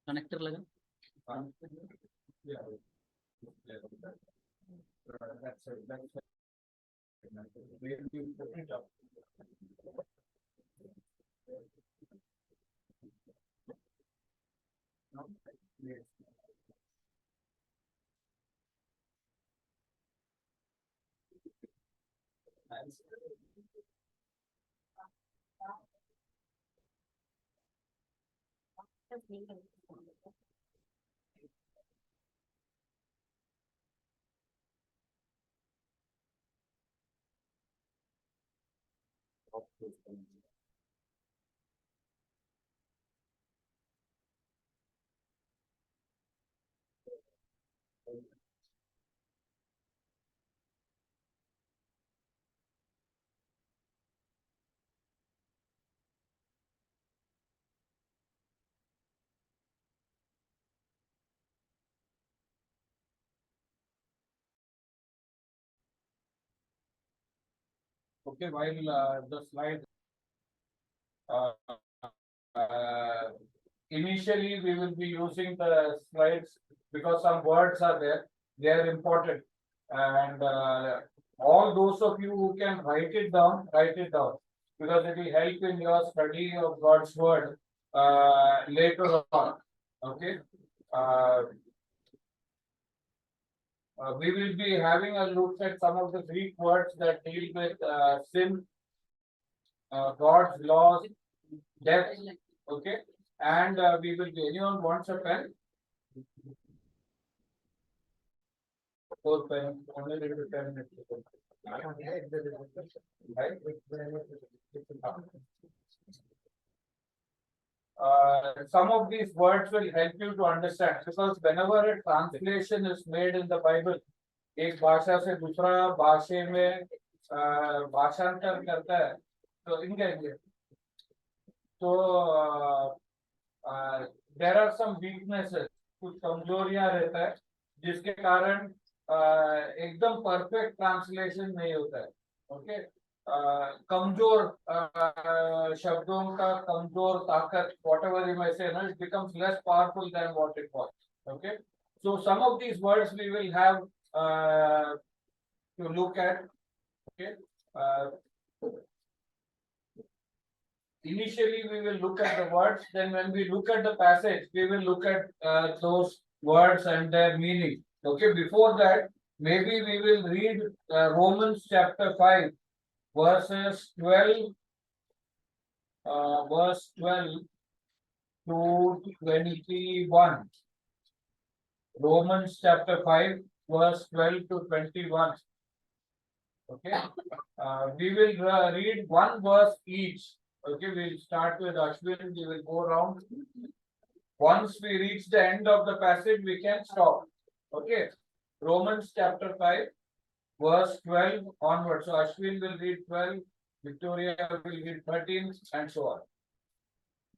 Connector लगा Okay, while the slide, uh, initially we will be using the slides because some words are there, they are important, and all those of you who can write it down, because it will help in your study of God's word later on. Okay. Uh, we will be having a look at some of the Greek words that deal with sin, God's laws, death. Okay, and we will be. Anyone wants a pen? Four pen. Only little 10 minutes. Right? Some of these words will help you to understand because whenever a translation is made in the Bible, एक भाषा से दूसरा भाषा में भाषांतर करता है तो इनका तो देयर आर सम वीकनेसेस, कुछ कमजोरियां रहता है जिसके कारण एकदम परफेक्ट ट्रांसलेशन नहीं होता है. ओके, कमजोर शब्दों का कमजोर ताकत, whatever you may say, no, it becomes less powerful than what it was. Okay, so some of these words we will have to look at. Okay, initially we will look at the words, then when we look at the passage we will look at those words and their meaning. Okay, before that maybe we will read Romans chapter 5 verses 12 verse 12 to 21. Romans chapter 5 verse 12 to 21. Okay, we will read one verse each. Okay, we'll start with Ashwin, we will go around. Once we reach the end of the passage, we can stop. Okay, Romans chapter 5, verse 12 onwards. So Ashwin will read 12, Victoria will read 13, and so on.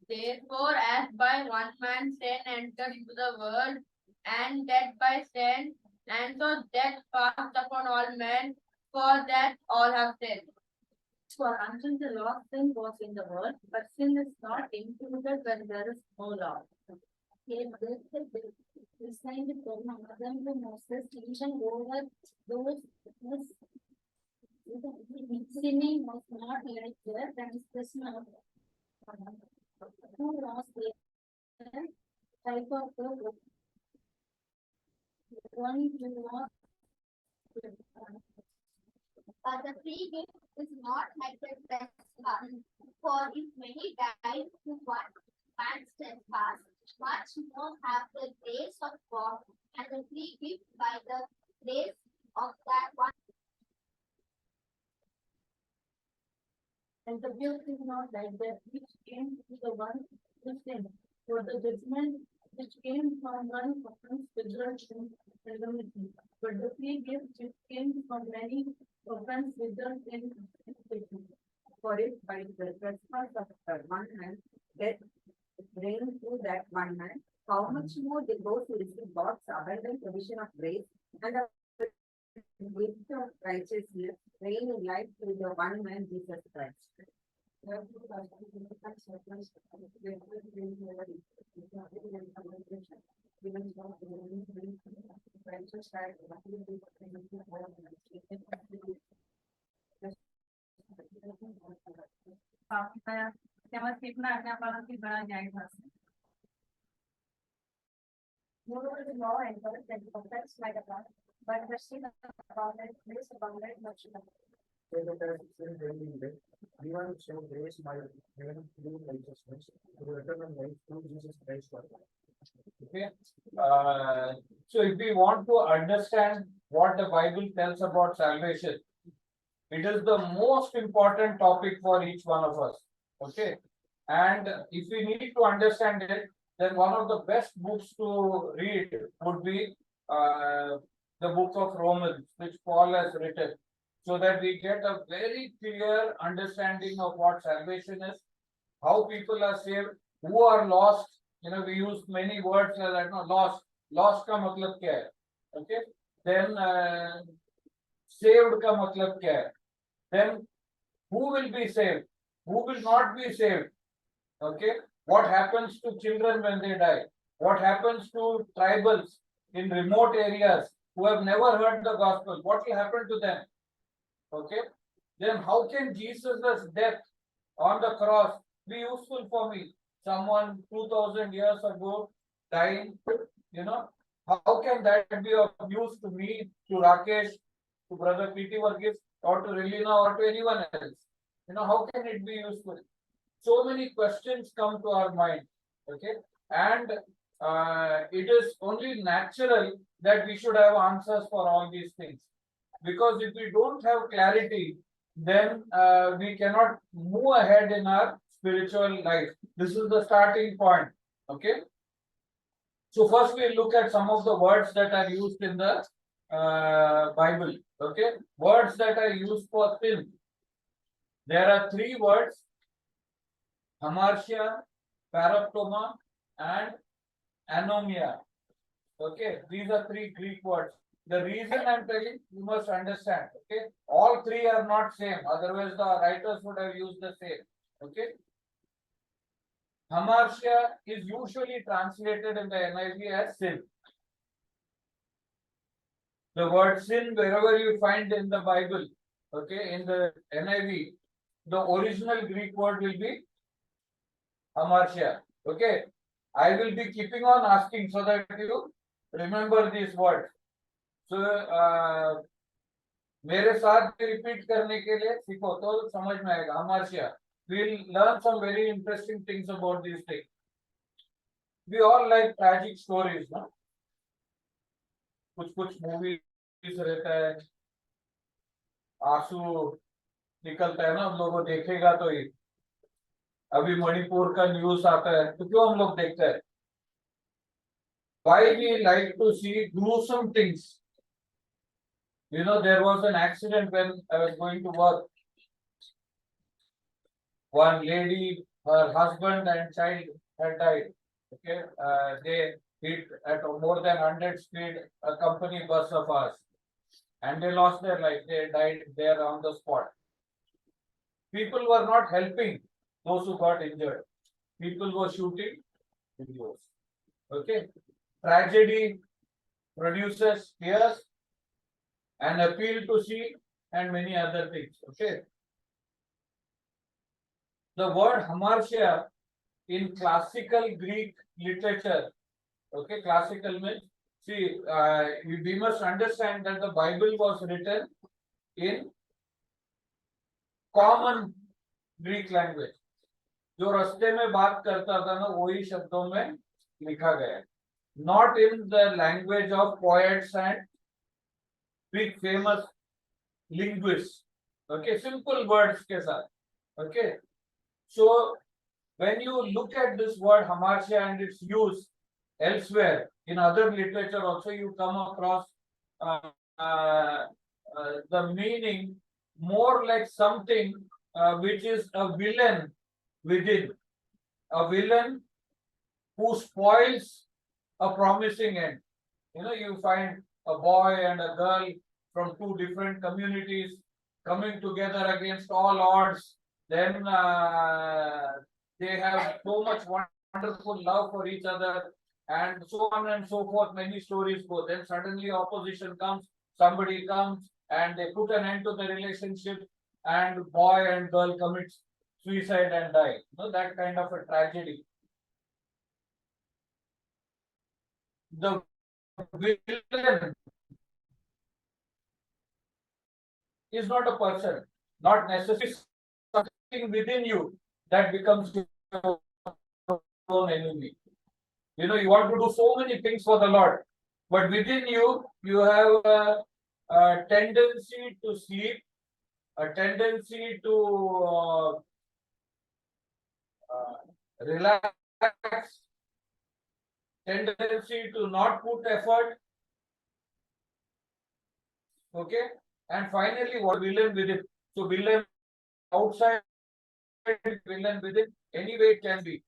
Therefore, as by one man sin entered into the world, and death by sin, and so death passed upon all men, for that all have sinned. For until the law, sin was in the world, but sin is not included when there is no law. Designed Adam to Moses, even over those sinning was not like that, and this not who was there type of the one who was the free gift is not like the trespass. For if many died through one man's trespass, much more have the grace of God and the free gift by the grace of that one. and the guilt is not like that which came to the one who sinned. For the judgment which came from one offense results in indemnity, but the free gift which came from many offense results in salvation. For if by the trespass of one man death reigned through that one man, how much more did those who receive God's abundant provision of grace and the gift of righteousness reign in life through the one man Jesus Christ. Tema sebenarnya apalagi banyak yang moreover, the law encouraged that the offense might apply, but the sin about it is abounded much more. Even so, grace might given through righteousness to eternal life through Jesus Christ. Okay. So if we want to understand what the Bible tells about salvation, it is the most important topic for each one of us. Okay. And if we need to understand it, then one of the best books to read would be the book of Romans, which Paul has written, so that we get a very clear understanding of what salvation is, how people are saved, who are lost. You know, we use many words like that. No, lost का मतलब क्या है? Okay. Then saved का मतलब क्या है? Then who will be saved? Who will not be saved? Okay. What happens to children when they die? What happens to tribals in remote areas who have never heard the gospel? What will happen to them? Okay. Then how can Jesus' death on the cross be useful for me? Someone 2000 years ago dying, you know, how can that be of use to me, to Rakesh, to Brother P.T. Varghese, or to Relina, or to anyone else? You know, how can it be useful? So many questions come to our mind. Okay. And it is only natural that we should have answers for all these things. Because if we don't have clarity, then we cannot move ahead in our spiritual life. This is the starting point. Okay. So first we look at some of the words that are used in the Bible. Okay. Words that are used for sin. There are three words: hamartia, paraptoma, and anomia. Okay. These are three Greek words. The reason I'm telling you must understand. Okay. All three are not same. Otherwise the writers would have used the same. Okay. Hamartia is usually translated in the NIV as sin. The word sin, wherever you find in the Bible, okay, in the NIV, the original Greek word will be hamartia. Okay. I will be keeping on asking so that you remember these words. So, मेरे साथ repeat करने के लिए सीखो तो समझ में आएगा. Hamartia. We'll learn some very interesting things about these things. We all like tragic stories, no? कुछ movies रहता है, आंसू निकलता है ना, हम लोगों देखेगा तो ही. अभी मणिपुर का न्यूज़ आता है तो क्यों हम लोग देखते हैं? Why we like to see gruesome things? You know, there was an accident when I was going to work. One lady, her husband and child had died. Okay, they hit at more than 100 speed a company bus of ours, and they lost their life. They died there on the spot. People were not helping those who got injured. People were shooting videos. Okay, tragedy produces tears, an appeal to see, and many other things. Okay. The word hamartia in classical Greek literature, okay, classical means, see, we must understand that the Bible was written in common Greek language. जो रास्ते में बात करता था ना, वही शब्दों में लिखा गया है. Not in the language of poets and big famous linguists. Okay, simple words के साथ. Okay. So when you look at this word hamartia and its use elsewhere in other literature also, you come across the meaning more like something which is a villain within, a villain who spoils a promising end. You know, you find a boy and a girl from two different communities coming together against all odds. then they have so much wonderful love for each other, and so on and so forth. Many stories go. Then suddenly opposition comes, somebody comes, and they put an end to the relationship, and boy and girl commits suicide and die. That kind of a tragedy. The villain is not a person, not necessarily something within you that becomes your own enemy. You want to do so many things for the Lord, but within you, you have a tendency to sleep, a tendency to relax, tendency to not put effort. Okay, and finally, what villain within? So villain outside, villain within. Anyway, it can be.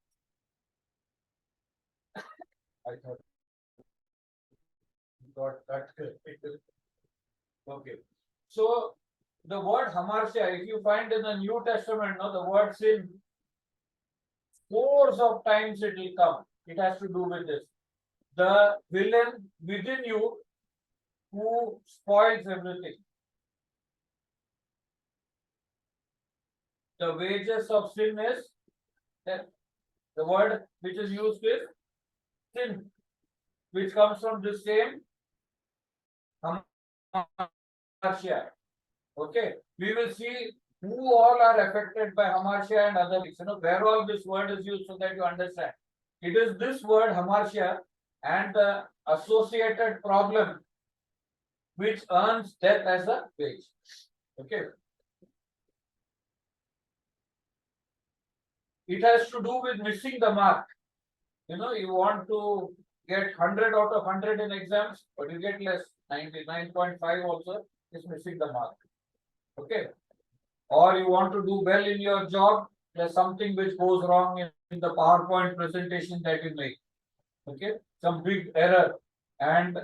I thought got that. Okay, so the word hamartia, if you find in the New Testament, the word sin, scores of times it will come. It has to do with this. The villain within you who spoils everything. The wages of sin is death. The word which is used is sin, which comes from the same hamartia. Okay, we will see who all are affected by hamartia and other things. Where all this word is used so that you understand. It is this word hamartia and the associated problem which earns death as a wage. Okay. It has to do with missing the mark. You want to get 100 out of 100 in exams, but you get less, 99.5 also is missing the mark. Okay. Or you want to do well in your job, there's something which goes wrong in the PowerPoint presentation that you make. Okay. Some big error, and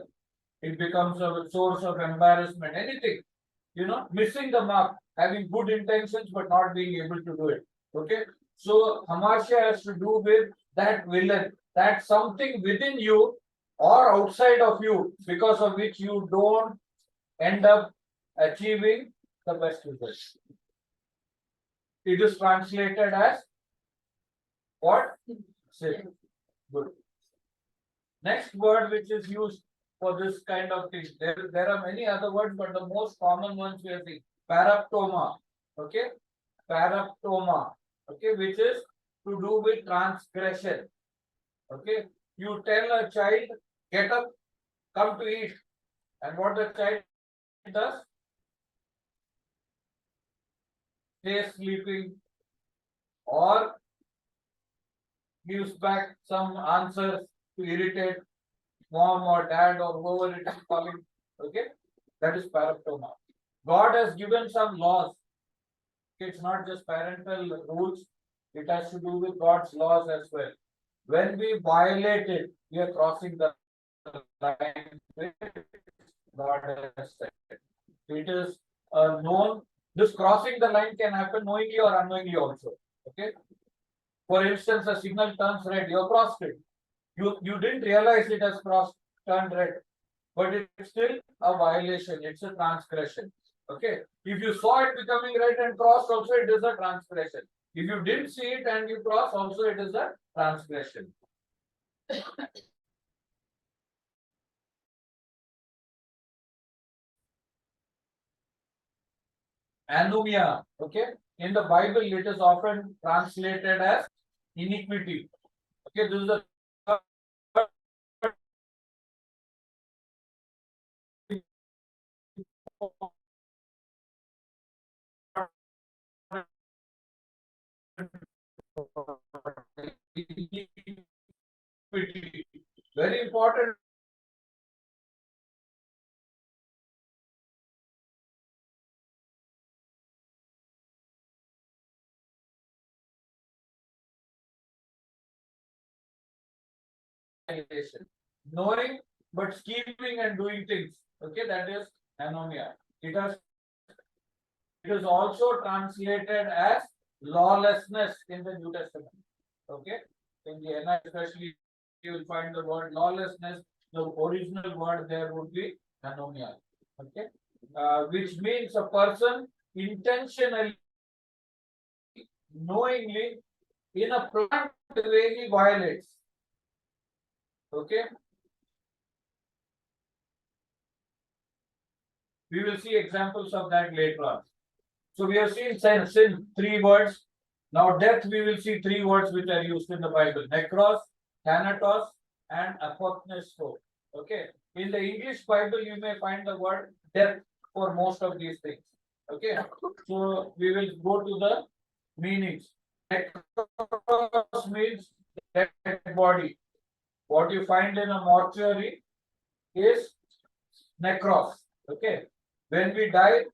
it becomes a source of embarrassment. Anything, missing the mark, having good intentions but not being able to do it. Okay. So hamartia has to do with that villain, that something within you or outside of you, because of which you don't end up achieving the best results. It is translated as what? Sin. Good. Next word which is used for this kind of thing. There are many other words, but the most common ones we are seeing. Paraptoma. Okay. Paraptoma. Okay, which is to do with transgression. Okay. You tell a child, get up, come to eat. And what the child does? Stays sleeping or gives back some answers to irritate mom or dad or whoever it is calling. Okay, that is paraptoma. God has given some laws. It's not just parental rules, it has to do with God's laws as well. When we violate it, we are crossing the line which God has set. It is known. This crossing the line can happen knowingly or unknowingly also. Okay. For instance, a signal turns red, you crossed it. You didn't realize it has turned red, but it's still a violation. It's a transgression. Okay. If you saw it becoming red and crossed, also it is a transgression. If you didn't see it and you cross, also it is a transgression. Anomia. Okay. In the Bible, it is often translated as iniquity. Okay. This is the very important. Knowing but scheming and doing things. Okay, that is anomia. It is also translated as lawlessness in the New Testament. Okay, in the NI especially, you will find the word lawlessness. The original word there would be anomia. Okay, which means a person intentionally, knowingly, in a planned way he violates. Okay, we will see examples of that later on. So we have seen sin, three words. Now death, we will see three words which are used in the Bible: necros, thanatos, and apothnesto. Okay. In the English Bible, you may find the word death for most of these things. Okay. So we will go to the meanings. Necros means dead body. What you find in a mortuary is necros. Okay. When we die,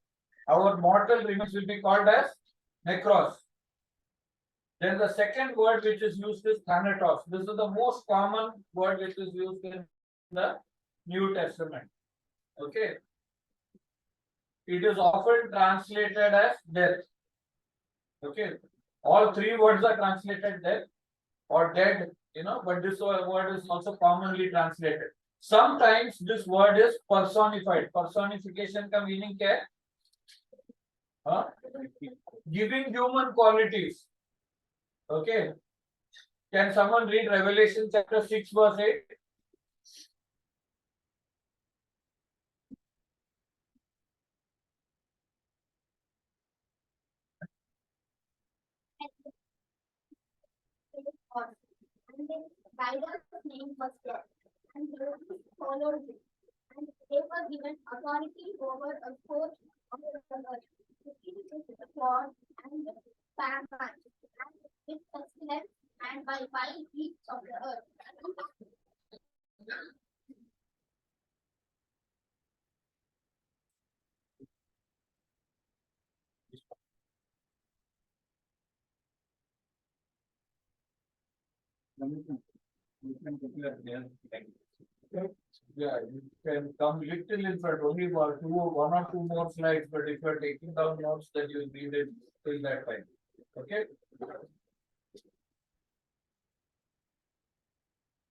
our mortal remains will be called as necros. Then the second word which is used is thanatos. This is the most common word which is used in the New Testament. Okay. It is often translated as death. Okay. All three words are translated death or dead, but this word is also commonly translated. Sometimes this word is personified. Personification का meaning क्या है? Giving human qualities. Okay. Can someone read Revelation chapter 6 verse 8? And the rider's name was death, and Hades followed him. And they were given authority over a fourth of the earth, to kill with the sword and with famine, and with pestilence, and by wild beasts of the earth. Yeah, you can come little in front, only one or two more slides, but if you are taking down notes, then you will read it till that time. Okay.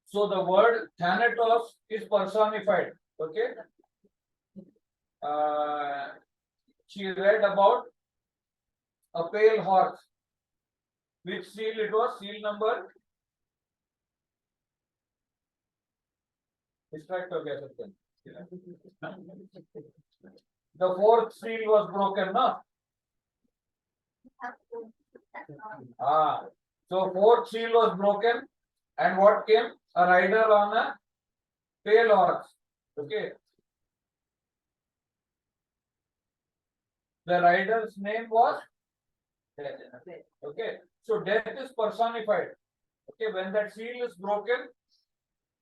So the word thanatos is personified. Okay. She read about a pale horse. Which seal it was? Seal number? Distract हो गया सबके. The fourth seal was broken, no? So fourth seal was broken, and what came? A rider on a pale horse. Okay. The rider's name was death. Okay. So death is personified. Okay. When that seal is broken,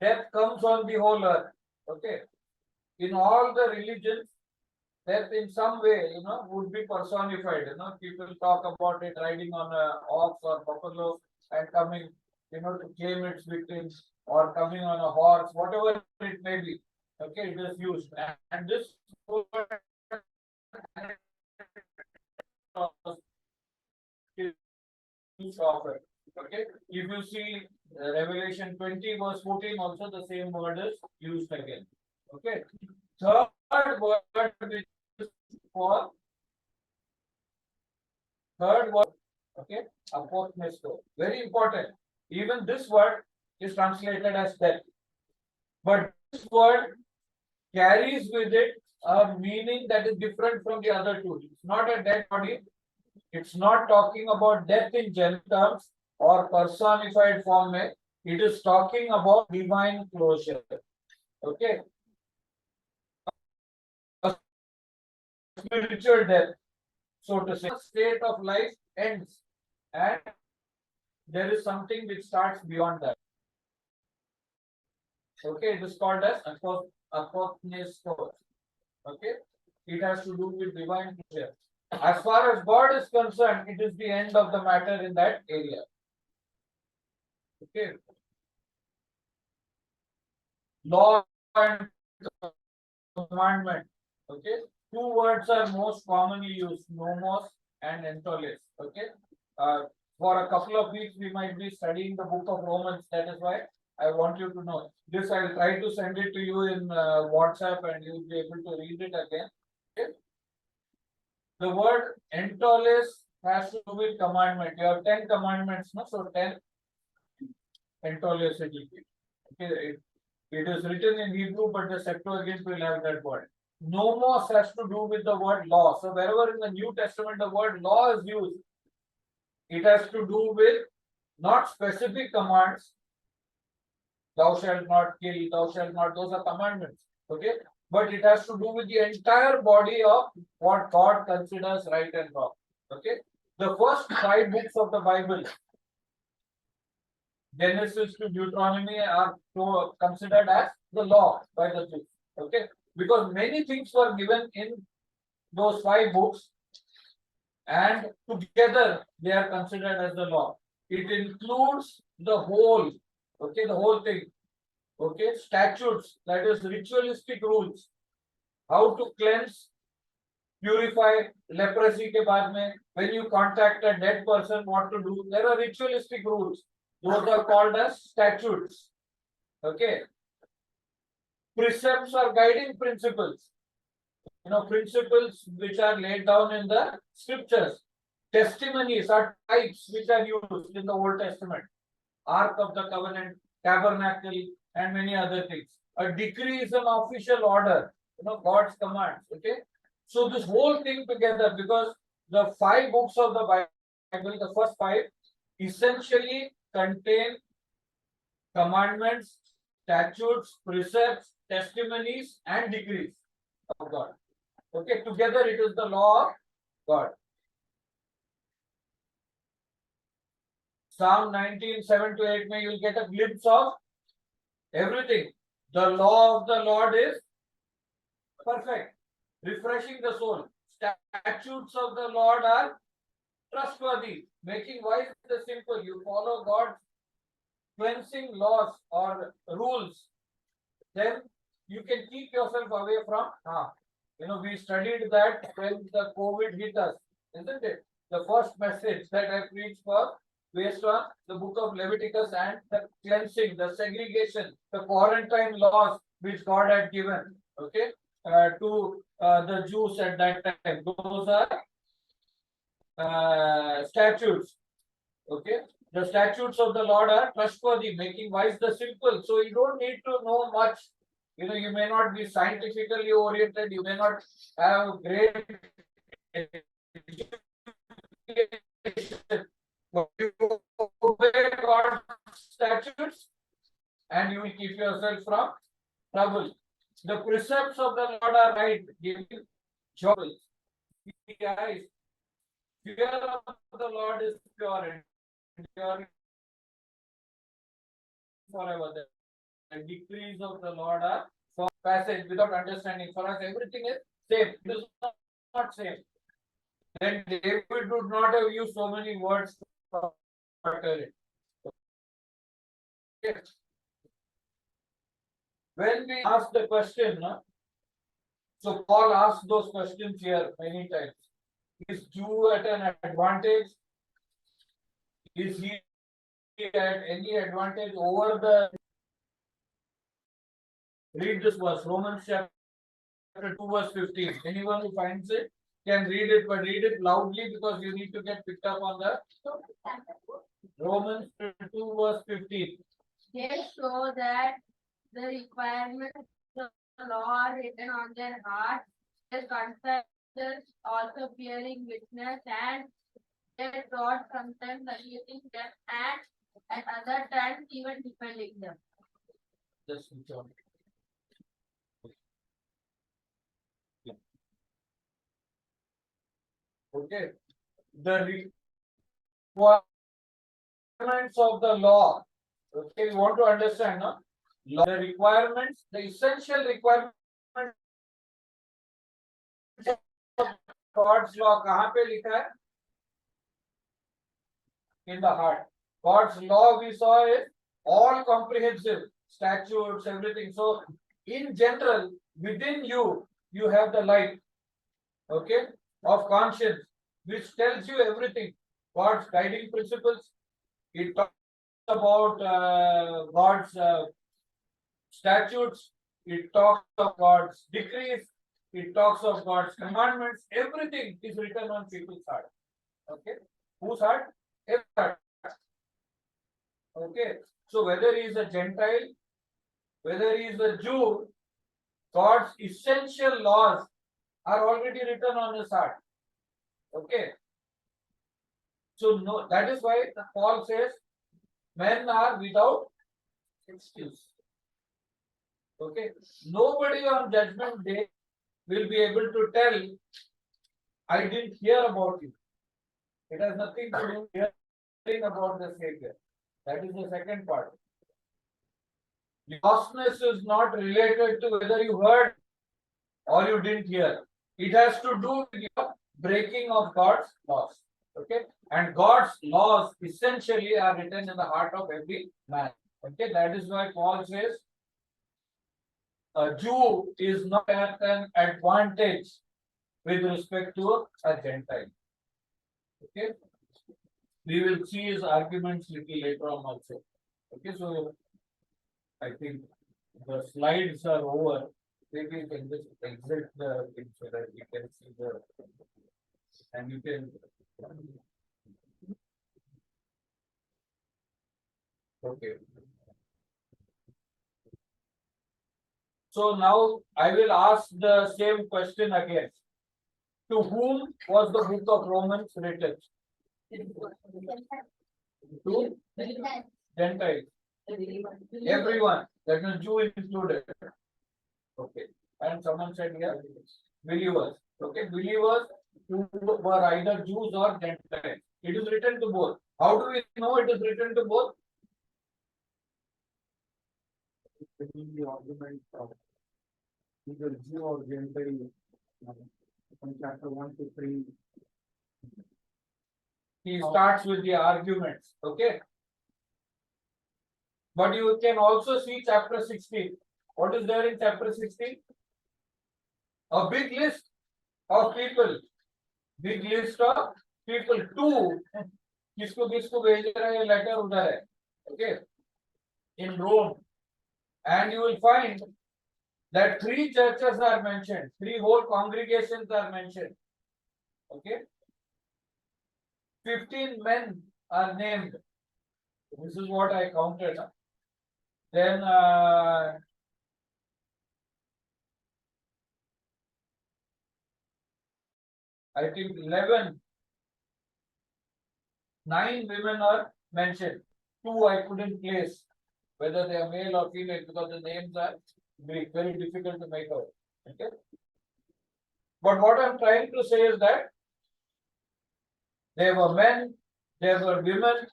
death comes on the whole earth. Okay. In all the religions, death in some way, would be personified. People talk about it riding on a ox or buffalo and coming, to claim its victims, or coming on a horse, whatever it may be. Okay, it is used. And this is offered. Okay, if you see Revelation 20 verse 14, also the same word is used again. Okay, third word which is for third word, okay, apothnesto. Very important. Even this word is translated as death, but this word carries with it a meaning that is different from the other two. It's not a dead body. It's not talking about death in general terms or personified form. It is talking about divine closure. Okay. A spiritual death, so to say. The state of life ends, and there is something which starts beyond that. Okay, it is called as apothnesto. Okay, it has to do with divine closure. As far as God is concerned, it is the end of the matter in that area. Okay. Law and commandment. Okay. Two words are most commonly used: nomos and entoles. Okay. For a couple of weeks, we might be studying the book of Romans. That is why I want you to know. This I will try to send it to you in WhatsApp, and you will be able to read it again. Okay? The word entoles has to do with commandment. You have 10 commandments, no? So 10 entoles it will be. Okay, it is written in Hebrew, but the Septuagint will have that word. Nomos has to do with the word law. So wherever in the New Testament the word law is used, it has to do with not specific commands. Thou shalt not kill, thou shalt not, those are commandments. Okay, but it has to do with the entire body of what God considers right and wrong. Okay, the first 5 books of the Bible, Genesis to Deuteronomy, are considered as the law by the Jews. Okay, because many things were given in those 5 books, and together they are considered as the law. It includes the whole, okay, the whole thing. Okay, statutes, that is ritualistic rules, how to cleanse, purify leprosy ke baad mein, when you contact a dead person, what to do. There are ritualistic rules. Those are called as statutes. Okay. Precepts are guiding principles. You know, principles which are laid down in the scriptures. Testimonies are types which are used in the Old Testament. Ark of the Covenant, Tabernacle, and many other things. A decree is an official order, you know, God's commands. Okay. So this whole thing together, because the 5 books of the Bible, the first 5, essentially contain commandments, statutes, precepts, testimonies, and decrees of God. Okay, together it is the law of God. Psalm 19, 7 to 8, you will get a glimpse of everything. The law of the Lord is perfect, refreshing the soul. Statutes of the Lord are trustworthy, making wise the simple. You follow God's cleansing laws or rules, then you can keep yourself away from harm. You know, we studied that when the COVID hit us, isn't it? The first message that I preached was based on the book of Leviticus and the cleansing, the segregation, the quarantine laws which God had given, okay, to the Jews at that time. Those are statutes, okay. The statutes of the Lord are trustworthy, making wise the simple. So you don't need to know much. You know, you may not be scientifically oriented, you may not have great education, but you obey God's statutes and you will keep yourself from trouble. The precepts of the Lord are right, giving joy. Fear of the Lord is pure and pure forever. The decrees of the Lord are for passage without understanding. For us, everything is same. It is not same. Then David would not have used so many words to utter it. Okay. When we ask the question, so Paul asked those questions here many times. Is Jew at an advantage? Is he at any advantage over the? Read this verse, Romans chapter 2, verse 15. Anyone who finds it can read it, but read it loudly because you need to get picked up on the Romans 2, verse 15. They show that the requirements of the law are written on their hearts, their confessors also bearing witness, and their thoughts sometimes alleviating them, and at other times even defending them. Just switch on. Okay. The requirements of the law. Okay, we want to understand, no? Law, the requirements, the essential requirements of God's law. कहाँ पे लिखा है? In the heart. God's law we saw is all comprehensive, statutes, everything. So in general, within you, you have the light, okay, of conscience, which tells you everything. God's guiding principles. It talks about God's statutes. It talks of God's decrees. It talks of God's commandments. Everything is written on people's heart. Okay, whose heart? Every heart. Okay, so whether he is a Gentile, whether he is a Jew, God's essential laws are already written on his heart. Okay. So no, that is why Paul says men are without excuse. Okay. Nobody on judgment day will be able to tell, I didn't hear about you. It has nothing to do with hearing about the Savior. That is the second part. Lostness is not related to whether you heard or you didn't hear. It has to do with your breaking of God's laws. Okay, and God's laws essentially are written in the heart of every man. Okay, that is why Paul says a Jew is not at an advantage with respect to a Gentile. Okay, we will see his arguments little later on also. Okay, so I think the slides are over. Maybe you can just exit the thing so that you can see the, and you can. Okay. So now I will ask the same question again. To whom was the book of Romans written? To Gentiles. Everyone, that means Jew included. Okay. And someone said here, believers. Okay, believers who were either Jews or Gentiles. It is written to both. How do we know it is written to both? The argument of either Jew or Gentile from chapter 1 to 3. He starts with the arguments, okay? But you can also see chapter 16. What is there in chapter 16? A big list of people. Big list of people. Two. किसको किसको भेज रहा है letter उधर है. Okay. In Rome. And you will find that 3 churches are mentioned. 3 whole congregations are mentioned. Okay. 15 men are named. This is what I counted. Then I think 11, 9 women are mentioned. 2 I couldn't place whether they are male or female because the names are very difficult to make out. Okay. But what I'm trying to say is that there were men, there were women,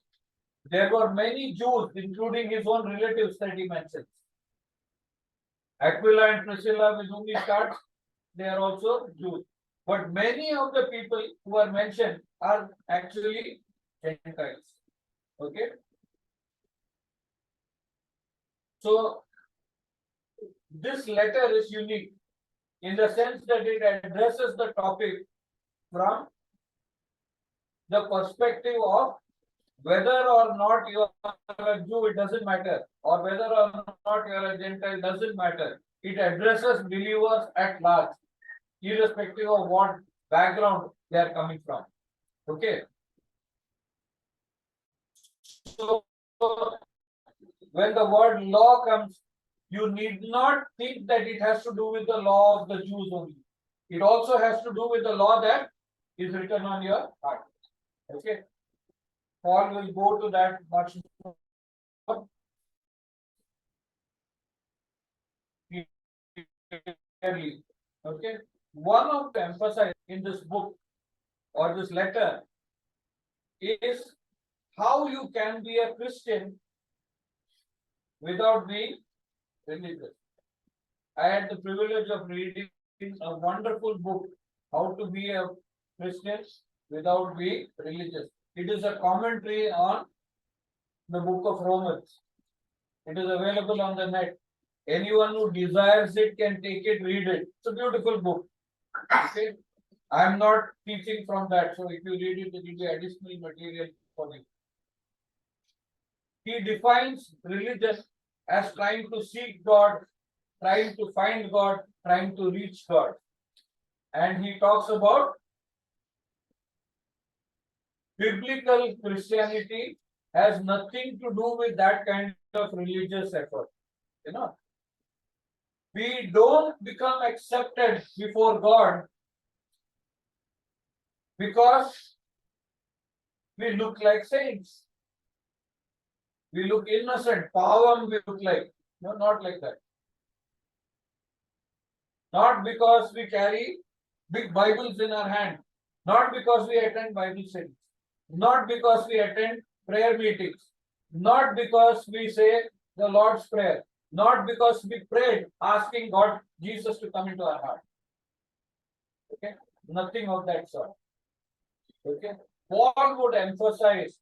there were many Jews, including his own relatives that he mentions. Aquila and Priscilla, with whom he starts, they are also Jews. But many of the people who are mentioned are actually Gentiles. Okay. So this letter is unique in the sense that it addresses the topic from the perspective of whether or not you are a Jew, it doesn't matter, or whether or not you are a Gentile, doesn't matter. It addresses believers at large, irrespective of what background they are coming from. Okay. So when the word law comes, you need not think that it has to do with the law of the Jews only. It also has to do with the law that is written on your heart. Okay. Paul will go to that much more clearly. Okay. One of the emphasis in this book or this letter is how you can be a Christian without being religious. I had the privilege of reading a wonderful book, How to Be a Christian Without Being Religious. It is a commentary on the book of Romans. It is available on the net. Anyone who desires it can take it, read it. It's a beautiful book. Okay. I am not teaching from that. So if you read it, it will be additional material for you. He defines religion as trying to seek God, trying to find God, trying to reach God. And he talks about biblical Christianity has nothing to do with that kind of religious effort. You know, we don't become accepted before God because we look like saints. We look innocent. Pavam we look like. No, not like that. Not because we carry big Bibles in our hand. Not because we attend Bible studies. Not because we attend prayer meetings. Not because we say the Lord's Prayer. Not because we prayed asking God, Jesus to come into our heart. Okay? Nothing of that sort. Okay? Paul would emphasize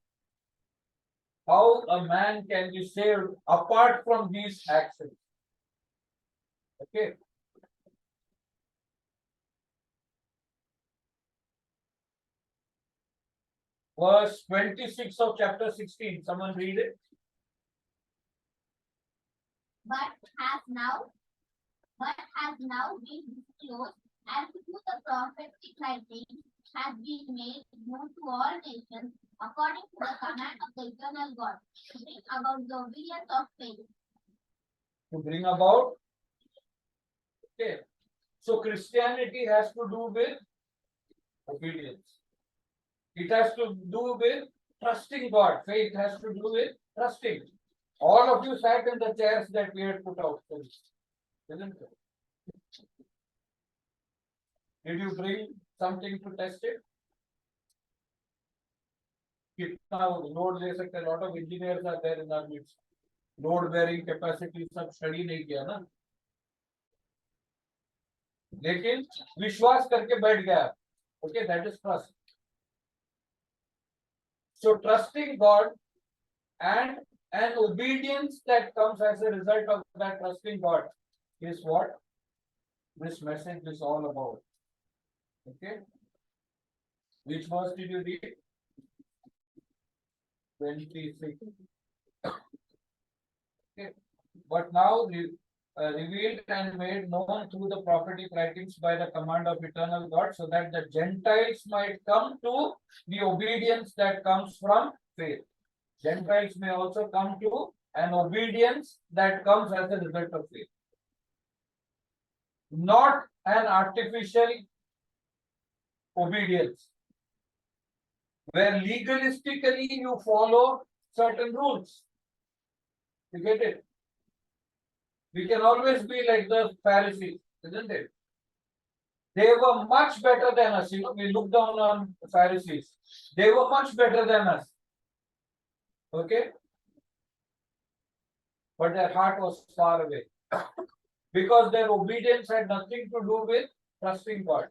how a man can be saved apart from these actions. Okay? Verse 26 of chapter 16. Someone read it. But has now been disclosed, and through the prophetic writings has been made known to all nations according to the command of the eternal God, to bring about the obedience of faith. To bring about. Okay. So Christianity has to do with obedience. It has to do with trusting God. Faith has to do with trusting. All of you sat in the chairs that we had put out. Isn't it? Did you bring something to test it? कितना load ले सकते? A lot of engineers are there in our midst. Load bearing capacity सब study नहीं किया ना. लेकिन विश्वास करके बैठ गया. Okay, that is trust. So trusting God and an obedience that comes as a result of that trusting God is what this message is all about. Okay. Which verse did you read? 26. Okay. But now revealed and made known through the prophetic writings by the command of eternal God, so that the Gentiles might come to the obedience that comes from faith. Gentiles may also come to an obedience that comes as a result of faith. Not an artificial obedience, where legalistically you follow certain rules. You get it? We can always be like the Pharisees, isn't it? They were much better than us. You know, we look down on the Pharisees. They were much better than us. Okay? But their heart was far away. Because their obedience had nothing to do with trusting God.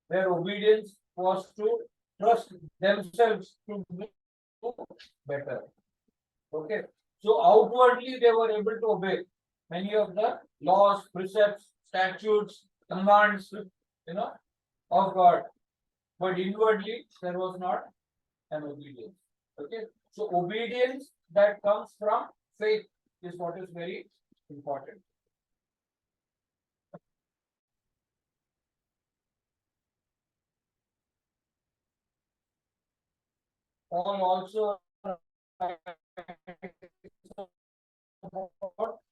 Their obedience was to trust themselves to do better. Okay? So outwardly they were able to obey many of the laws, precepts, statutes, commands, of God. But inwardly there was not an obedience. Okay? So obedience that comes from faith is what is very important. Paul also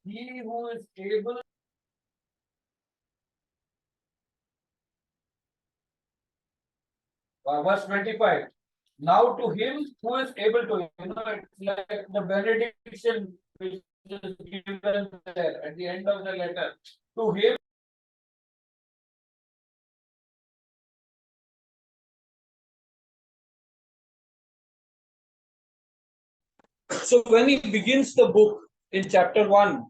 he who is able verse 25. Now to him who is able to, it's like the benediction which is given there at the end of the letter. To him. So when he begins the book in chapter 1,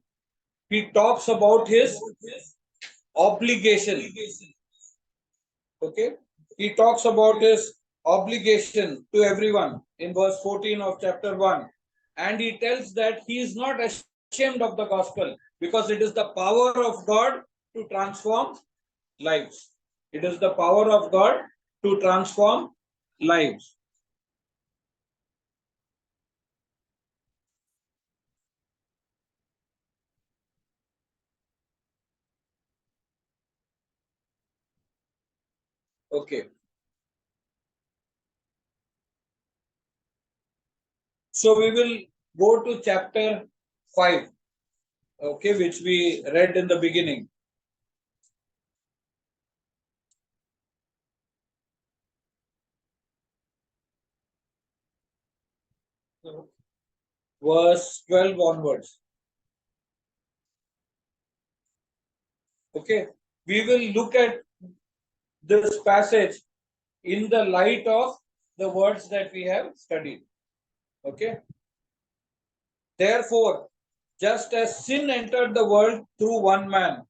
he talks about his obligation. Okay? He talks about his obligation to everyone in verse 14 of chapter 1. And he tells that he is not ashamed of the gospel because it is the power of God to transform lives. It is the power of God to transform lives. Okay. So we will go to chapter 5, okay, which we read in the beginning. Verse 12 onwards. Okay, we will look at this passage in the light of the words that we have studied. Okay, therefore, just as sin entered the world through one man,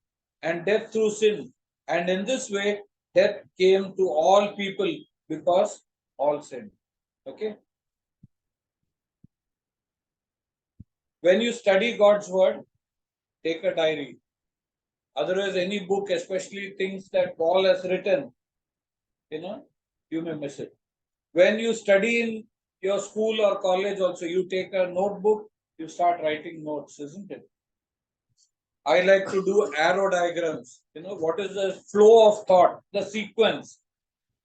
and death through sin, and in this way death came to all people because all sinned. Okay, when you study God's word, take a diary. Otherwise, any book, especially things that Paul has written, you may miss it. When you study in your school or college also, you take a notebook, you start writing notes, isn't it? I like to do arrow diagrams. What is the flow of thought, the sequence,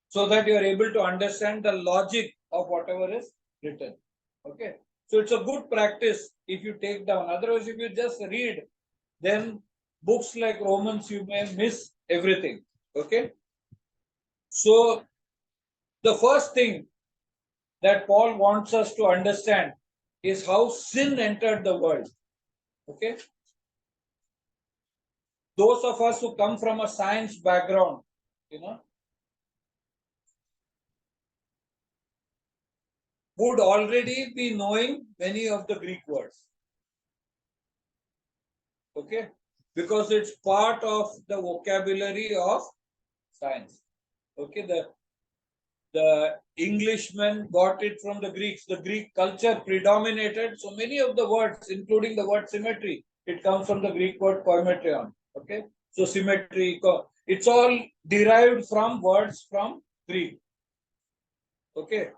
so that you are able to understand the logic of whatever is written. Okay. So it's a good practice if you take down. Otherwise, if you just read, then books like Romans, you may miss everything. Okay. So the first thing that Paul wants us to understand is how sin entered the world. Okay. Those of us who come from a science background, would already be knowing many of the Greek words. Okay. Because it's part of the vocabulary of science. Okay. The Englishmen got it from the Greeks. The Greek culture predominated. So many of the words, including the word symmetry, it comes from the Greek word koimetrion. Okay. So symmetry, it's all derived from words from Greek. Okay.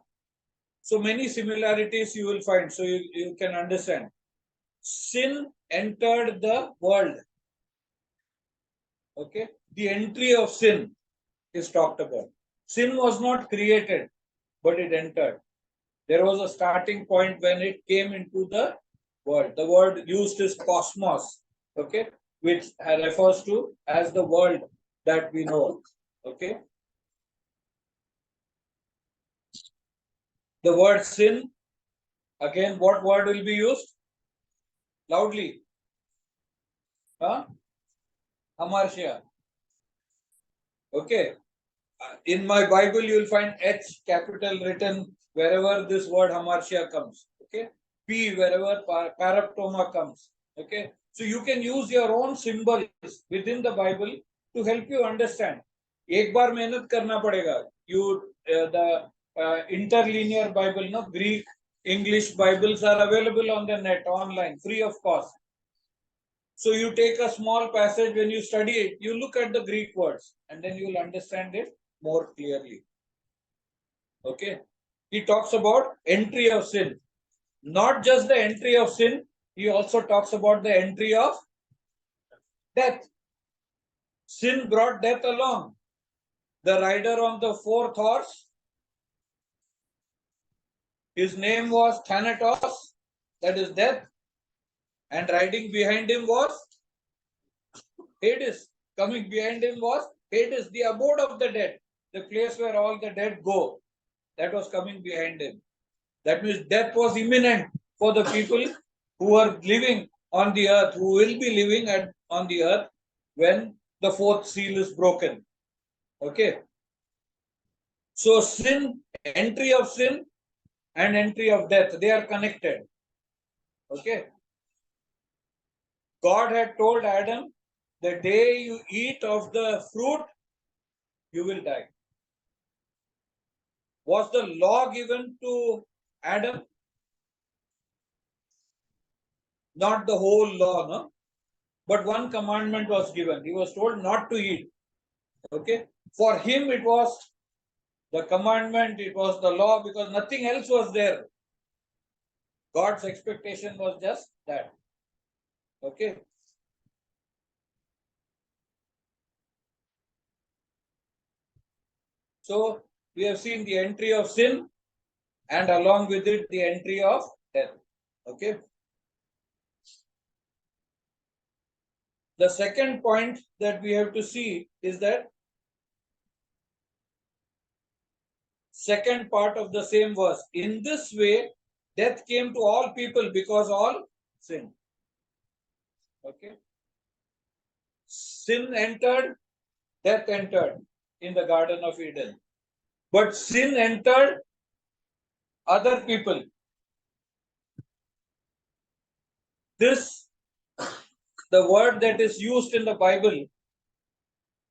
So many similarities you will find. So you can understand. Sin entered the world. Okay. The entry of sin is talked about. Sin was not created, but it entered. There was a starting point when it came into the world. The word used is cosmos, okay, which refers to as the world that we know. Okay. The word sin, again, what word will be used? Loudly. Huh? Hamartia. Okay. In my Bible, you will find H capital written wherever this word hamartia comes. Okay. P wherever paraptoma comes. Okay. So you can use your own symbols within the Bible to help you understand. एक बार मेहनत करना पड़ेगा. The interlinear Bible, Greek, English Bibles are available on the net online, free of cost. So you take a small passage, when you study it, you look at the Greek words and then you will understand it more clearly. Okay. He talks about entry of sin. Not just the entry of sin, he also talks about the entry of death. Sin brought death along. The rider on the fourth horse, his name was Thanatos, that is death, and riding behind him was Hades. Coming behind him was Hades, the abode of the dead, the place where all the dead go. That was coming behind him. That means death was imminent for the people who are living on the earth, who will be living on the earth when the fourth seal is broken. Okay. So sin, entry of sin and entry of death, they are connected. Okay. God had told Adam, the day you eat of the fruit, you will die. Was the law given to Adam? Not the whole law, no? But one commandment was given. He was told not to eat. Okay. For him, it was the commandment, it was the law, because nothing else was there. God's expectation was just that. Okay. So we have seen the entry of sin and along with it the entry of death. Okay. The second point that we have to see is that second part of the same verse. In this way, death came to all people because all sinned. Okay. Sin entered, death entered in the Garden of Eden. But sin entered other people. This, the word that is used in the Bible,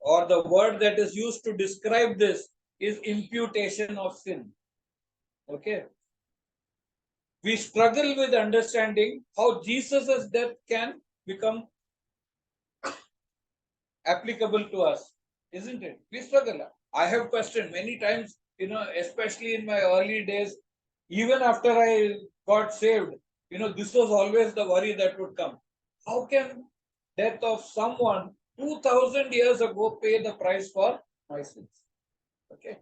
or the word that is used to describe this, is imputation of sin. Okay. We struggle with understanding how Jesus' death can become applicable to us, isn't it? We struggle. I have questioned many times, especially in my early days, even after I got saved, this was always the worry that would come. How can death of someone 2000 years ago pay the price for my sins? Okay.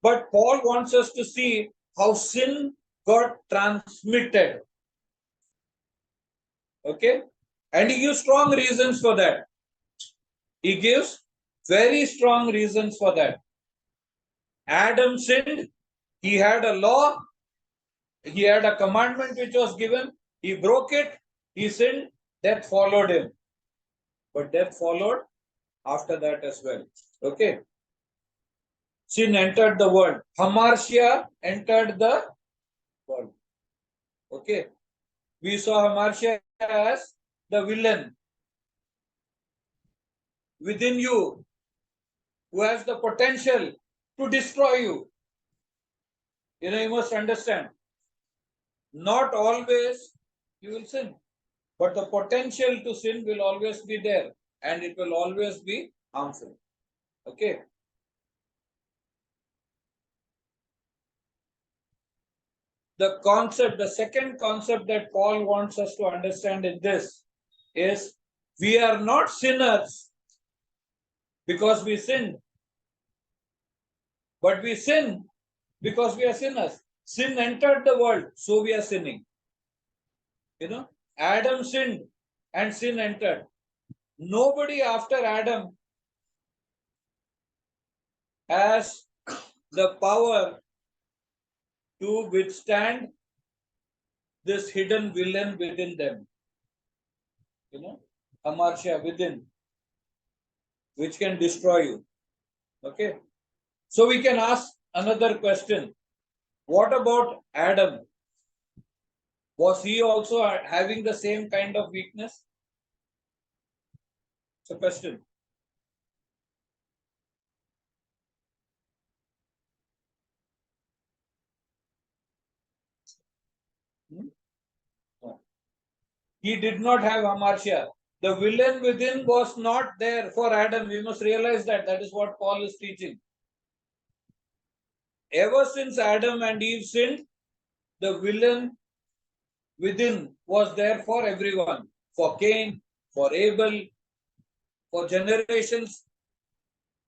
But Paul wants us to see how sin got transmitted. Okay. And he gives strong reasons for that. He gives very strong reasons for that. Adam sinned. He had a law. He had a commandment which was given. He broke it. He sinned. Death followed him. But death followed after that as well. Okay. Sin entered the world. Hamartia entered the world. Okay. We saw Hamartia as the villain within you, who has the potential to destroy you. You must understand. Not always you will sin, but the potential to sin will always be there and it will always be harmful. Okay. The second concept that Paul wants us to understand in this is we are not sinners because we sinned, but we sin because we are sinners. Sin entered the world, so we are sinning. Adam sinned and sin entered. Nobody after Adam has the power to withstand this hidden villain within them. Amartia within, which can destroy you. Okay. So we can ask another question. What about Adam? Was he also having the same kind of weakness? It's a question. No. He did not have Amartia. The villain within was not there for Adam. We must realize that. That is what Paul is teaching. Ever since Adam and Eve sinned, the villain within was there for everyone. For Cain, for Abel, for generations,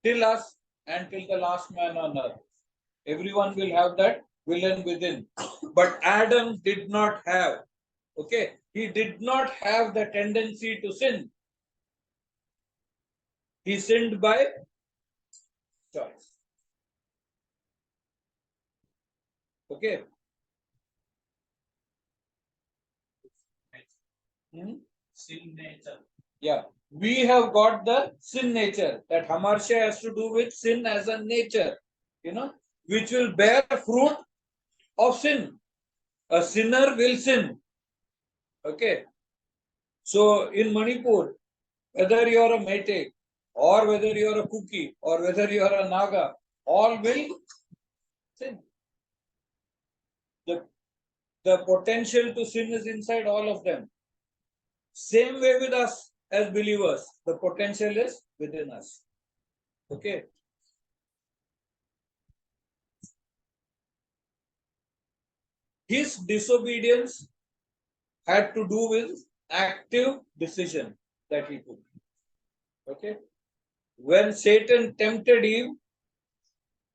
till us and till the last man on earth. Everyone will have that villain within. But Adam did not have. Okay. He did not have the tendency to sin. He sinned by choice. Okay. Sin nature. Yeah. We have got the sin nature. That Hamartia has to do with sin as a nature, which will bear fruit of sin. A sinner will sin. Okay. So in Manipur, whether you are a Meitei or whether you are a Kuki or whether you are a Naga, all will sin. The potential to sin is inside all of them. Same way with us as believers, the potential is within us. Okay. His disobedience had to do with active decision that he took. Okay. When Satan tempted Eve,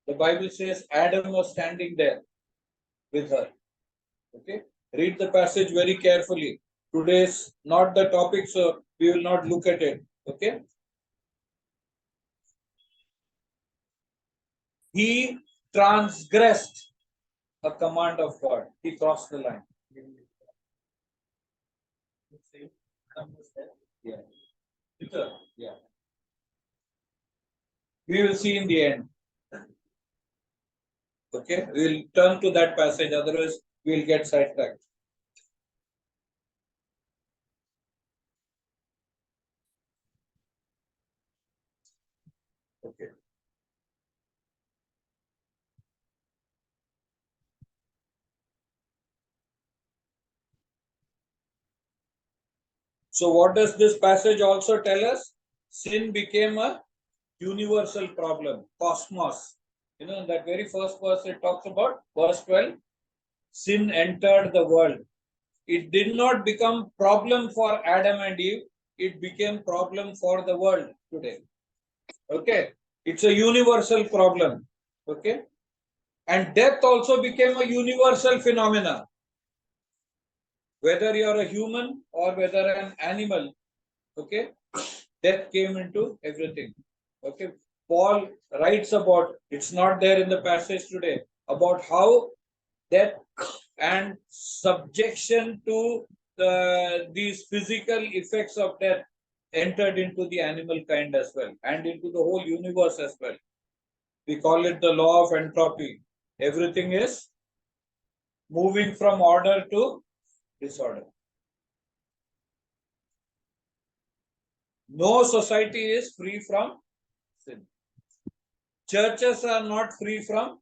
the Bible says Adam was standing there with her. Okay. Read the passage very carefully. Today's not the topic, so we will not look at it. Okay. He transgressed a command of God. He crossed the line. Yeah. Yeah. We will see in the end. Okay, we will turn to that passage, otherwise we will get sidetracked. Okay. So what does this passage also tell us? Sin became a universal problem, cosmos. You know, in that very first verse it talks about, verse 12, sin entered the world. It did not become problem for Adam and Eve, it became problem for the world today. Okay, it's a universal problem. Okay, and death also became a universal phenomena. Whether you are a human or whether an animal, okay, death came into everything. Okay, Paul writes about, it's not there in the passage today, about how death and subjection to these physical effects of death entered into the animal kind as well and into the whole universe as well. We call it the law of entropy. Everything is moving from order to disorder. No society is free from sin. Churches are not free from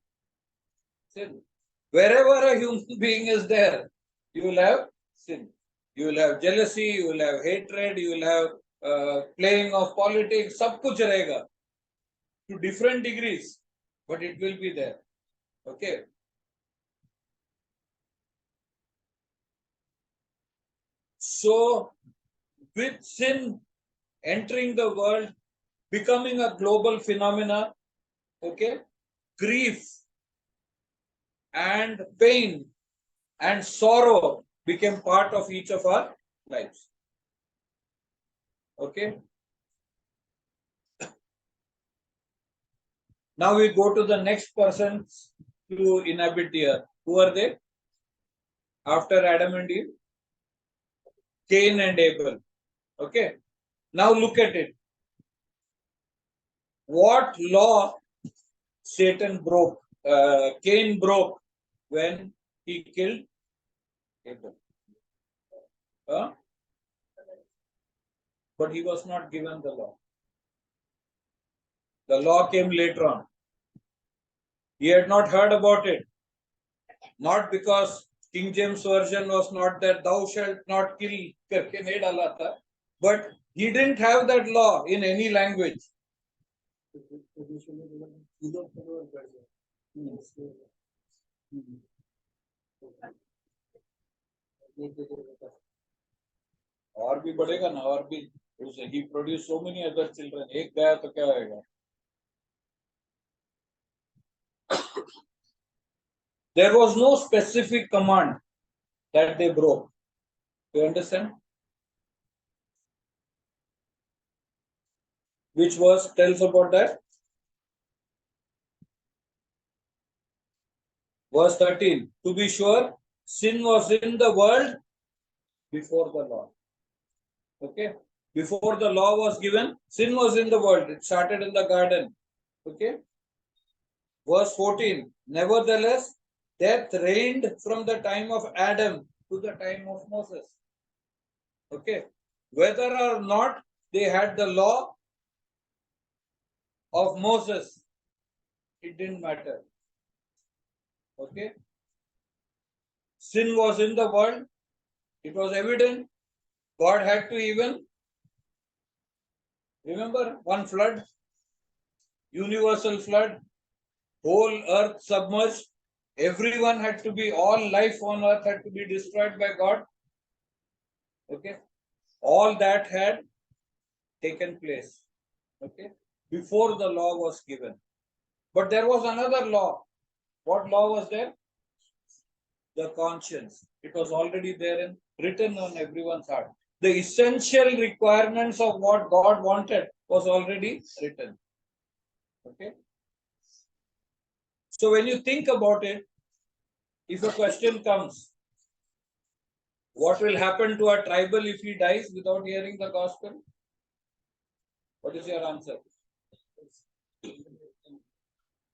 sin. Wherever a human being is there, you will have sin. You will have jealousy, you will have hatred, you will have playing of politics, सब कुछ रहेगा to different degrees, but it will be there. Okay. So, with sin entering the world, becoming a global phenomena, okay, grief and pain and sorrow became part of each of our lives. Okay. Now we go to the next persons to inhabit the earth. Who are they? After Adam and Eve? Cain and Abel. Okay. Now look at it. What law Satan broke? Cain broke when he killed Abel. But he was not given the law. The law came later on. He had not heard about it. Not because King James Version was not that thou shalt not kill करके नहीं डाला था, but he didn't have that law in any language. और भी बढ़ेगा ना, और भी he produced so many other children. एक गया तो क्या होएगा? There was no specific command that they broke. You understand? Which verse tells about that? Verse 13. To be sure, sin was in the world before the law. Okay. Before the law was given, sin was in the world. It started in the garden. Okay. Verse 14. Nevertheless, death reigned from the time of Adam to the time of Moses. Okay. Whether or not they had the law of Moses, it didn't matter. Okay. Sin was in the world. It was evident. God had to even, remember, one flood. universal flood, whole earth submerged, everyone had to be, all life on earth had to be destroyed by God. Okay, all that had taken place, okay, before the law was given. But there was another law. What law was there? The conscience. It was already there and written on everyone's heart. The essential requirements of what God wanted was already written. Okay. So when you think about it, if a question comes, what will happen to a tribal if he dies without hearing the gospel? What is your answer?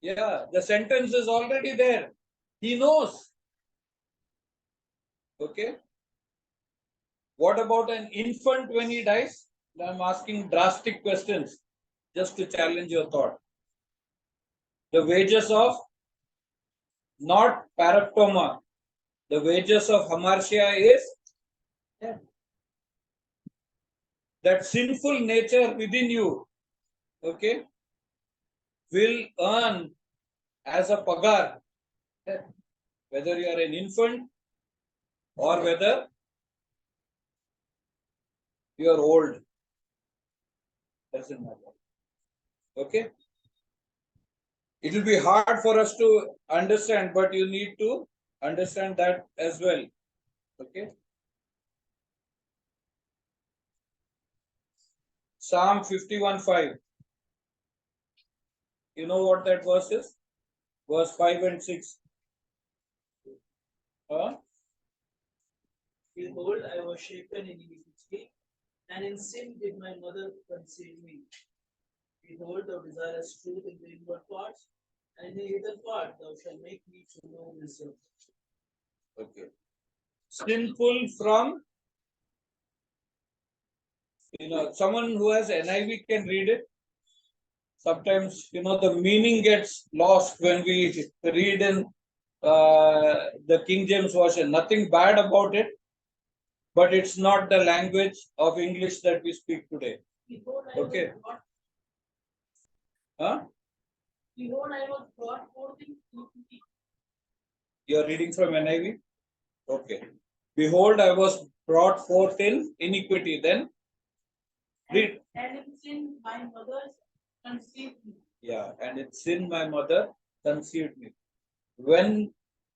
Yeah, the sentence is already there. He knows. Okay. What about an infant when he dies? I'm asking drastic questions just to challenge your thought. The wages of not paraptoma, the wages of hamartia is death. That sinful nature within you, okay, will earn as a pagar, whether you are an infant or whether you are old. Doesn't matter. Okay. It will be hard for us to understand, but you need to understand that as well. Okay. Psalm 51:5. You know what that verse is? Verse 5 and 6. Behold, I was shapen in iniquity, and in sin did my mother conceive me. Behold, thou desirest truth in the inward parts, and in the inner part thou shalt make me to know wisdom. Okay. Sinful from, someone who has NIV can read it. Sometimes, the meaning gets lost when we read in the King James Version. Nothing bad about it, but it's not the language of English that we speak today. Behold, Okay. Huh? Behold, I was brought forth in iniquity. You are reading from NIV? Okay. Behold, I was brought forth in iniquity. Then read. And in sin my mother conceived me. Yeah, and in sin my mother conceived me. When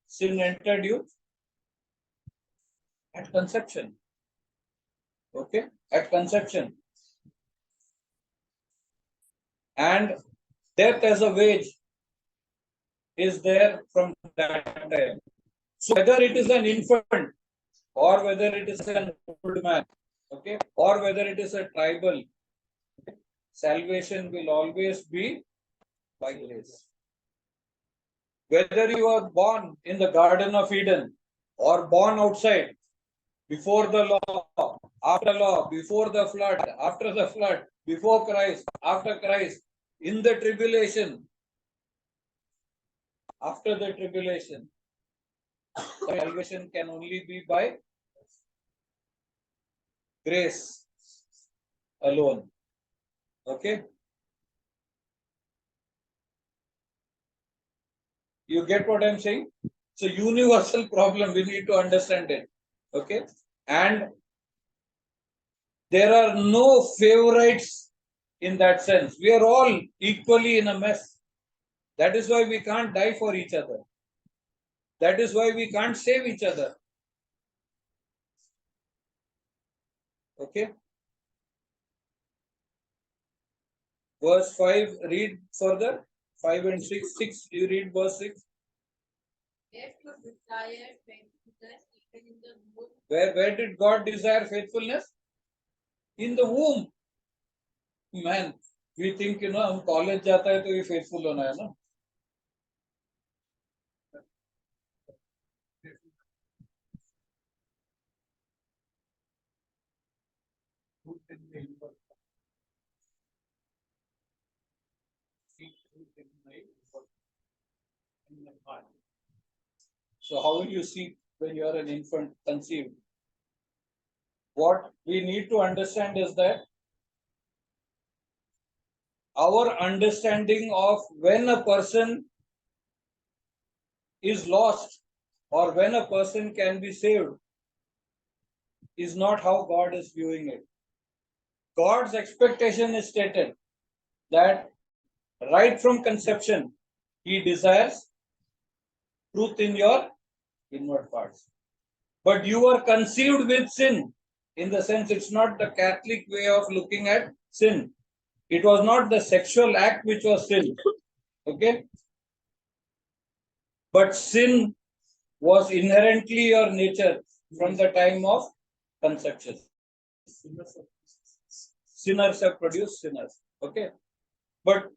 sin entered you? At conception. Okay, at conception. And death as a wage is there from that time. So whether it is an infant or whether it is an old man, okay, or whether it is a tribal, salvation will always be by grace. Whether you are born in the Garden of Eden or born outside, before the law, after law, before the flood, after the flood, before Christ, after Christ, in the tribulation, after the tribulation, salvation can only be by grace alone. Okay? You get what I'm saying? It's a universal problem. We need to understand it. Okay? And there are no favorites in that sense. We are all equally in a mess. That is why we can't die for each other. That is why we can't save each other. Okay? Verse 5, read further. 5 and 6. 6, you read verse 6. Yet to desire faithfulness even in the womb. Where did God desire faithfulness? In the womb. Man, we think, हम college जाता है तो ये faithful होना है ना. So how will you see when you are an infant conceived? What we need to understand is that our understanding of when a person is lost or when a person can be saved is not how God is viewing it. God's expectation is stated that right from conception, He desires truth in your inward parts. But you were conceived with sin, in the sense it's not the Catholic way of looking at sin. It was not the sexual act which was sin. Okay? But sin was inherently your nature from the time of conception. Sinners have produced sinners. Okay? But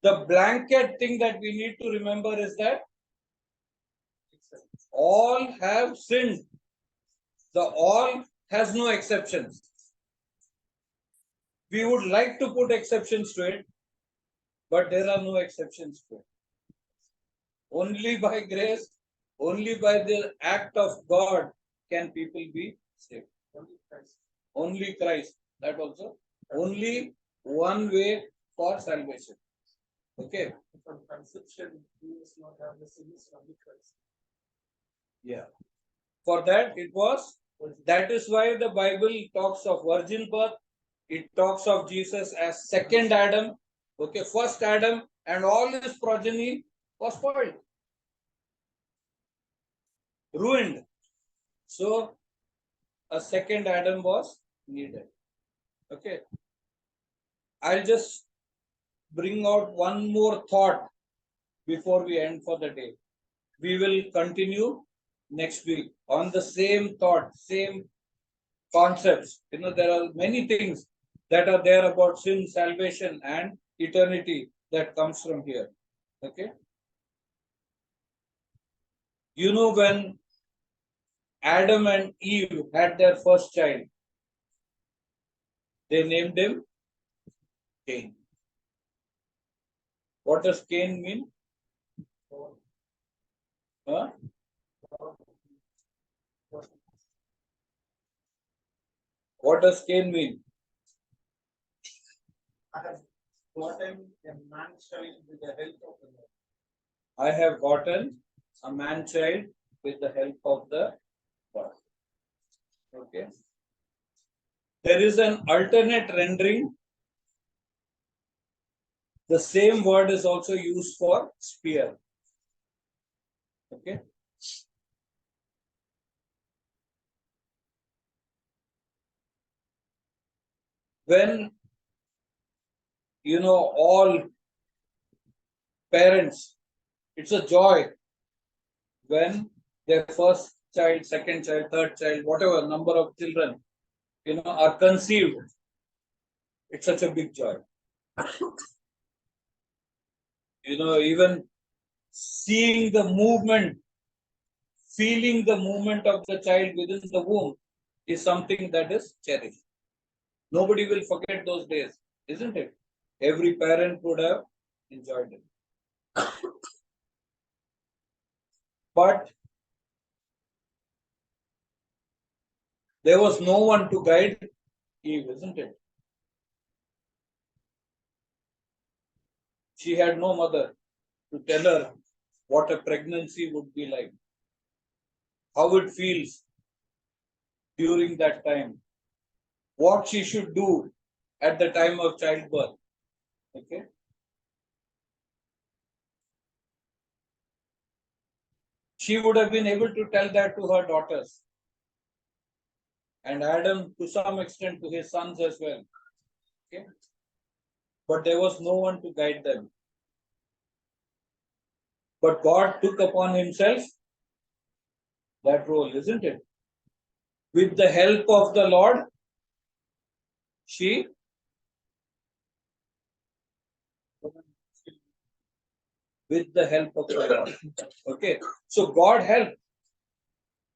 the blanket thing that we need to remember is that all have sinned. The all has no exceptions. We would like to put exceptions to it, but there are no exceptions to it. Only by grace, only by the act of God can people be saved. Only Christ. That also. Only one way for salvation. Okay. From conception, you must not have the sins of the Christ. Yeah. For that it was. That is why the Bible talks of virgin birth. It talks of Jesus as second Adam. Okay, first Adam and all his progeny was spoiled, ruined. So a second Adam was needed. Okay. I'll just bring out one more thought before we end for the day. We will continue next week on the same thought, same concepts. There are many things that are there about sin, salvation, and eternity that comes from here. Okay. When Adam and Eve had their first child, they named him Cain. What does Cain mean? Huh? What does Cain mean? I have gotten a man child with the help of the Lord. I have gotten a man child with the help of the God. Okay. There is an alternate rendering. The same word is also used for spear. Okay. When all parents, it's a joy when their first child, second child, third child, whatever number of children, are conceived. It's such a big joy. Even seeing the movement, feeling the movement of the child within the womb is something that is cherished. Nobody will forget those days, isn't it? Every parent would have enjoyed it. But there was no one to guide Eve, isn't it? She had no mother to tell her what a pregnancy would be like, how it feels during that time, what she should do at the time of childbirth. Okay. She would have been able to tell that to her daughters, and Adam to some extent to his sons as well. Okay. But there was no one to guide them. But God took upon himself that role, isn't it? With the help of the Lord, she with the help of the Lord. Okay. So God helped.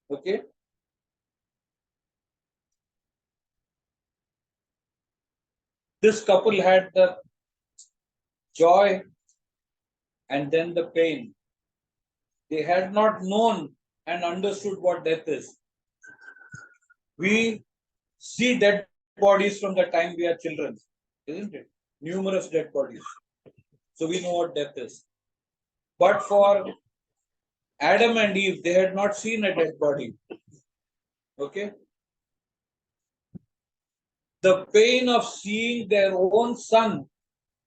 Okay. This couple had the joy and then the pain. They had not known and understood what death is. We see dead bodies from the time we are children, isn't it? numerous dead bodies. So we know what death is. But for Adam and Eve, they had not seen a dead body. Okay. The pain of seeing their own son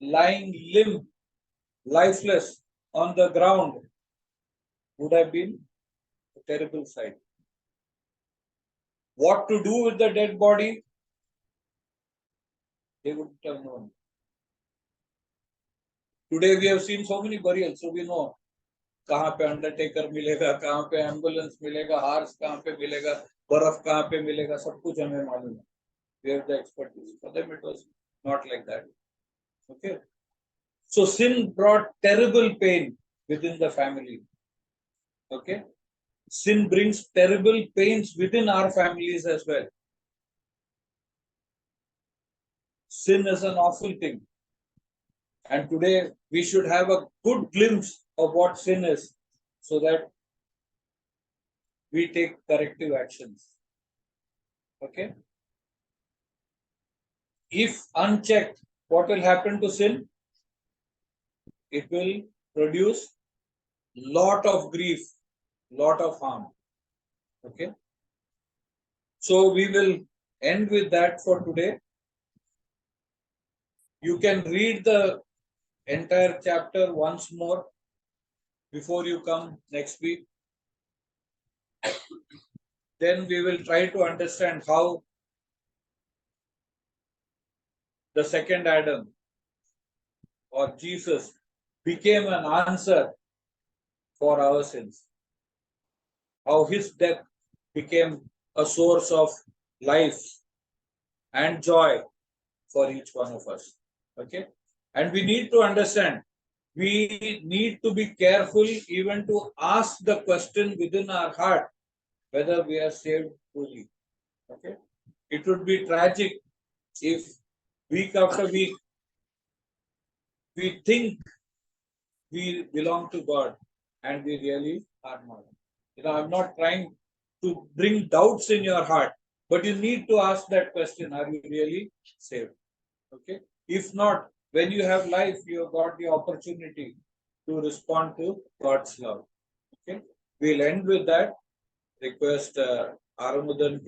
lying limp, lifeless on the ground would have been a terrible sight. What to do with the dead body? They wouldn't have known. Today we have seen so many burials, so we know कहाँ पे Undertaker मिलेगा, कहाँ पे ambulance मिलेगा, horse कहाँ पे मिलेगा, बर्फ कहाँ पे मिलेगा, सब कुछ हमें मालूम है. We have the expertise. For them it was not like that. Okay. So sin brought terrible pain within the family. Okay. Sin brings terrible pains within our families as well. Sin is an awful thing. And today we should have a good glimpse of what sin is so that we take corrective actions. Okay. If unchecked, what will happen to sin? It will produce lot of grief, lot of harm. Okay. So we will end with that for today. You can read the entire chapter once more before you come next week. Then we will try to understand how the second Adam or Jesus became an answer for our sins. How his death became a source of life and joy for each one of us. Okay. And we need to understand, we need to be careful even to ask the question within our heart whether we are saved truly. Okay. It would be tragic if week after week we think we belong to God and we really are not. I'm not trying to bring doubts in your heart, but you need to ask that question: are you really saved? Okay. If not, when you have life, you have got the opportunity to respond to God's love. Okay. We'll end with that. Request Aramudan to